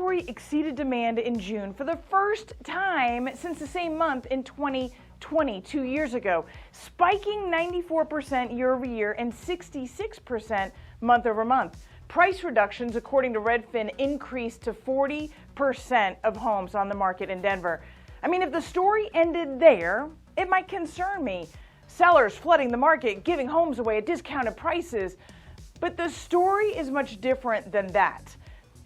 inventory exceeded demand in June for the first time since the same month in 2020, 2 years ago, spiking 94% year over year and 66% month over month. Price reductions, according to Redfin, increased to 40% of homes on the market in Denver. I mean, if the story ended there, it might concern me. Sellers flooding the market, giving homes away at discounted prices. But the story is much different than that.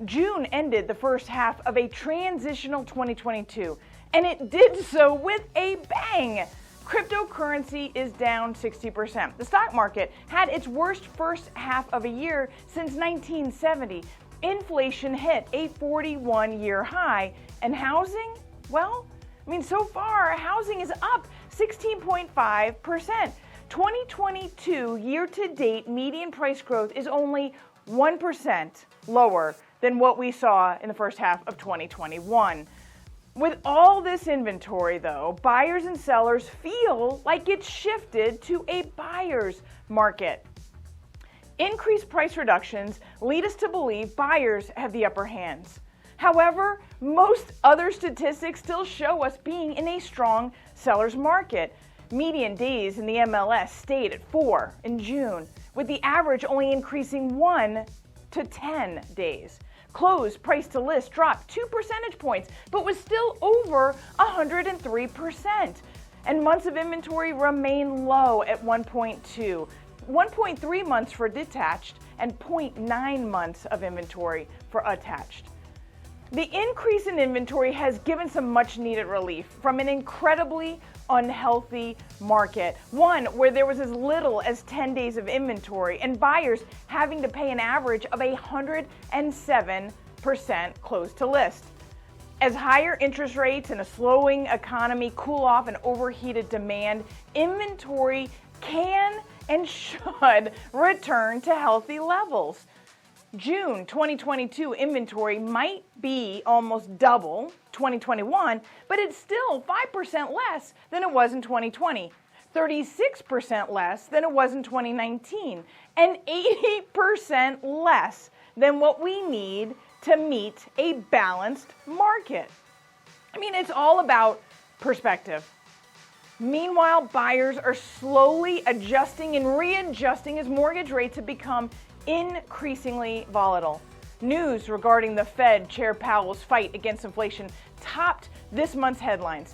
June ended the first half of a transitional 2022, and it did so with a bang. Cryptocurrency is down 60%. The stock market had its worst first half of a year since 1970. Inflation hit a 41-year high. And housing? Well, I mean, so far, housing is up 16.5%. 2022 year-to-date median price growth is only 1% lower than what we saw in the first half of 2021. With all this inventory, though, buyers and sellers feel like it's shifted to a buyer's market. Increased price reductions lead us to believe buyers have the upper hands. However, most other statistics still show us being in a strong seller's market. Median days in the MLS stayed at 4 in June, with the average only increasing 1 to 10 days. Closed price to list dropped 2 percentage points, but was still over 103%. And months of inventory remain low at 1.2, 1.3 months for detached, and 0.9 months of inventory for attached. The increase in inventory has given some much needed relief from an incredibly unhealthy market, one where there was as little as 10 days of inventory and buyers having to pay an average of 107% close to list. As higher interest rates and a slowing economy cool off an overheated demand, inventory can and should return to healthy levels. June 2022 inventory might be almost double 2021, but it's still 5% less than it was in 2020, 36% less than it was in 2019, and 80% less than what we need to meet a balanced market. I mean, it's all about perspective. Meanwhile, buyers are slowly adjusting and readjusting as mortgage rates have become increasingly volatile. News regarding the Fed Chair Powell's fight against inflation topped this month's headlines.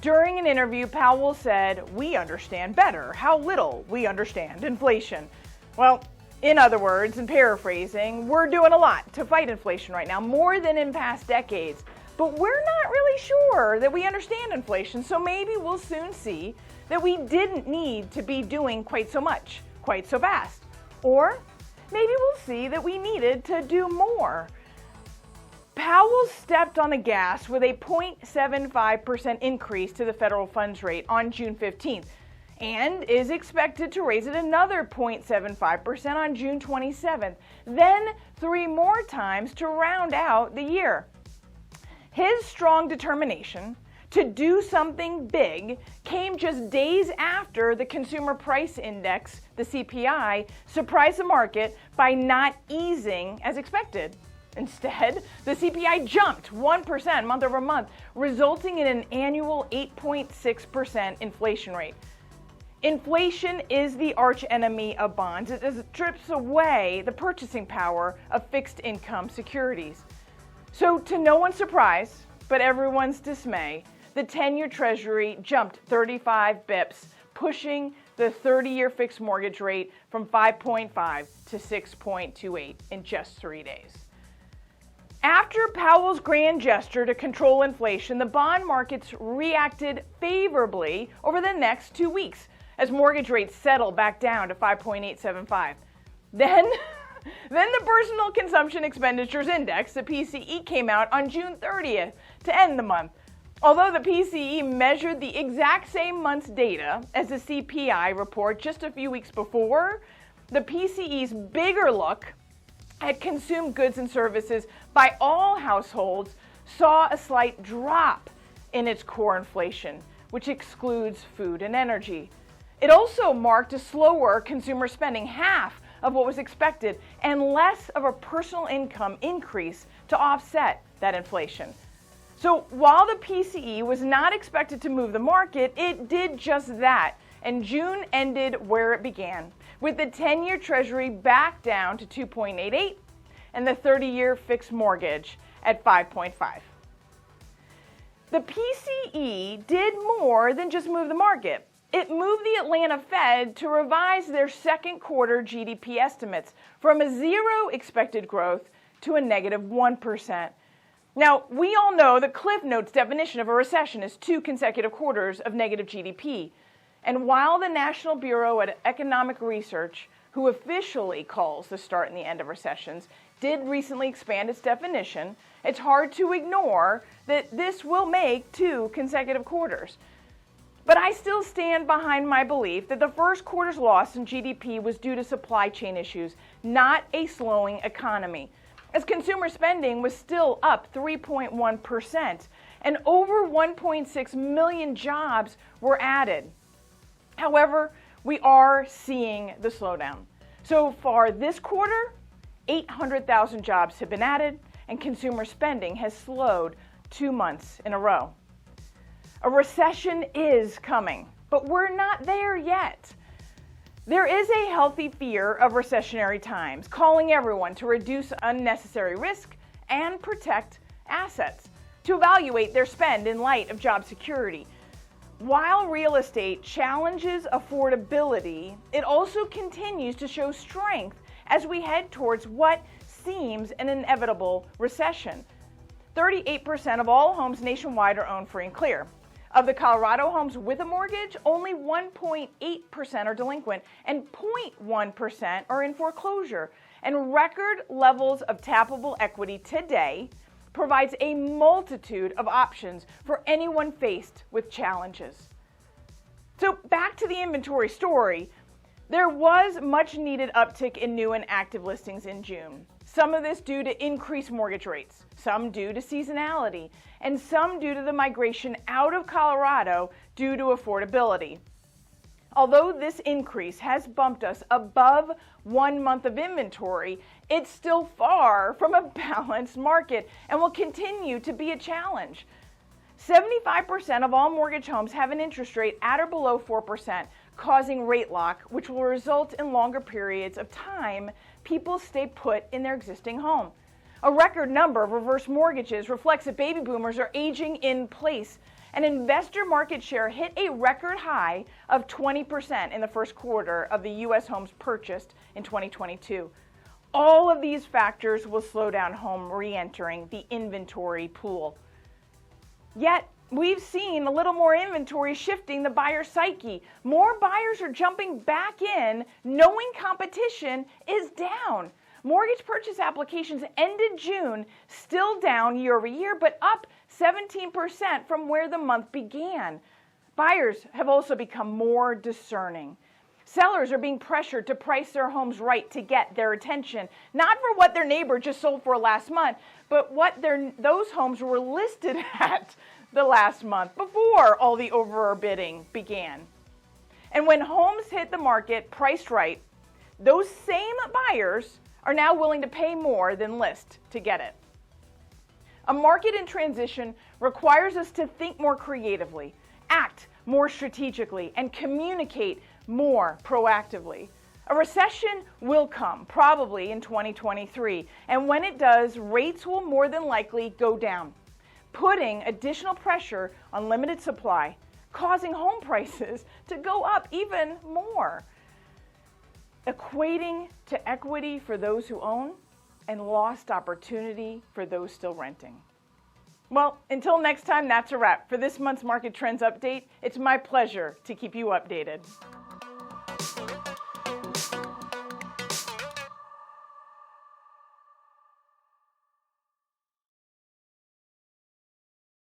During an interview, Powell said, "We understand better how little we understand inflation." Well, in other words, and paraphrasing, we're doing a lot to fight inflation right now, more than in past decades. But we're not really sure that we understand inflation, so maybe we'll soon see that we didn't need to be doing quite so much, quite so fast. Or maybe we'll see that we needed to do more. Powell stepped on the gas with a 0.75% increase to the federal funds rate on June 15th and is expected to raise it another 0.75% on June 27th, then 3 more times to round out the year. His strong determination to do something big came just days after the Consumer Price Index, the CPI, surprised the market by not easing as expected. Instead, the CPI jumped 1% month over month, resulting in an annual 8.6% inflation rate. Inflation is the archenemy of bonds. It strips away the purchasing power of fixed income securities. So, to no one's surprise, but everyone's dismay, the 10-year Treasury jumped 35 bips, pushing the 30-year fixed mortgage rate from 5.5 to 6.28 in just 3 days. After Powell's grand gesture to control inflation, the bond markets reacted favorably over the next 2 weeks as mortgage rates settled back down to 5.875. Then the Personal Consumption Expenditures Index, the PCE, came out on June 30th to end the month. Although the PCE measured the exact same month's data as the CPI report just a few weeks before, the PCE's bigger look at consumed goods and services by all households saw a slight drop in its core inflation, which excludes food and energy. It also marked a slower consumer spending, half of what was expected, and less of a personal income increase to offset that inflation. So while the PCE was not expected to move the market, it did just that, and June ended where it began, with the 10-year Treasury back down to 2.88 and the 30-year fixed mortgage at 5.5. The PCE did more than just move the market. It moved the Atlanta Fed to revise their second quarter GDP estimates from a 0 expected growth to a negative 1%. Now, we all know the Cliff Notes definition of a recession is 2 consecutive quarters of negative GDP. And while the National Bureau of Economic Research, who officially calls the start and the end of recessions, did recently expand its definition, it's hard to ignore that this will make 2 consecutive quarters. But I still stand behind my belief that the first quarter's loss in GDP was due to supply chain issues, not a slowing economy, as consumer spending was still up 3.1% and over 1.6 million jobs were added. However, we are seeing the slowdown. So far this quarter, 800,000 jobs have been added and consumer spending has slowed 2 months in a row. A recession is coming, but we're not there yet. There is a healthy fear of recessionary times, calling everyone to reduce unnecessary risk and protect assets, to evaluate their spend in light of job security. While real estate challenges affordability, it also continues to show strength as we head towards what seems an inevitable recession. 38% of all homes nationwide are owned free and clear. Of the Colorado homes with a mortgage, only 1.8% are delinquent and 0.1% are in foreclosure. And record levels of tappable equity today provides a multitude of options for anyone faced with challenges. So back to the inventory story. There was much needed uptick in new and active listings in June. Some of this due to increased mortgage rates, some due to seasonality, and some due to the migration out of Colorado due to affordability. Although this increase has bumped us above 1 month of inventory, it's still far from a balanced market and will continue to be a challenge. 75% of all mortgage homes have an interest rate at or below 4%, causing rate lock, which will result in longer periods of time people stay put in their existing home. A record number of reverse mortgages reflects that baby boomers are aging in place. And investor market share hit a record high of 20% in the first quarter of the U.S. homes purchased in 2022. All of these factors will slow down home re-entering the inventory pool. Yet, we've seen a little more inventory shifting the buyer psyche. More buyers are jumping back in, knowing competition is down. Mortgage purchase applications ended June still down year over year, but up 17% from where the month began. Buyers have also become more discerning. Sellers are being pressured to price their homes right to get their attention, not for what their neighbor just sold for last month, but what those homes were listed at the last month before all the overbidding began. And when homes hit the market priced right, those same buyers are now willing to pay more than list to get it. A market in transition requires us to think more creatively, act more strategically, and communicate more proactively. A recession will come, probably in 2023, and when it does, rates will more than likely go down, putting additional pressure on limited supply, causing home prices to go up even more, equating to equity for those who own and lost opportunity for those still renting. Well, until next time, that's a wrap. For this month's Market Trends Update, it's my pleasure to keep you updated.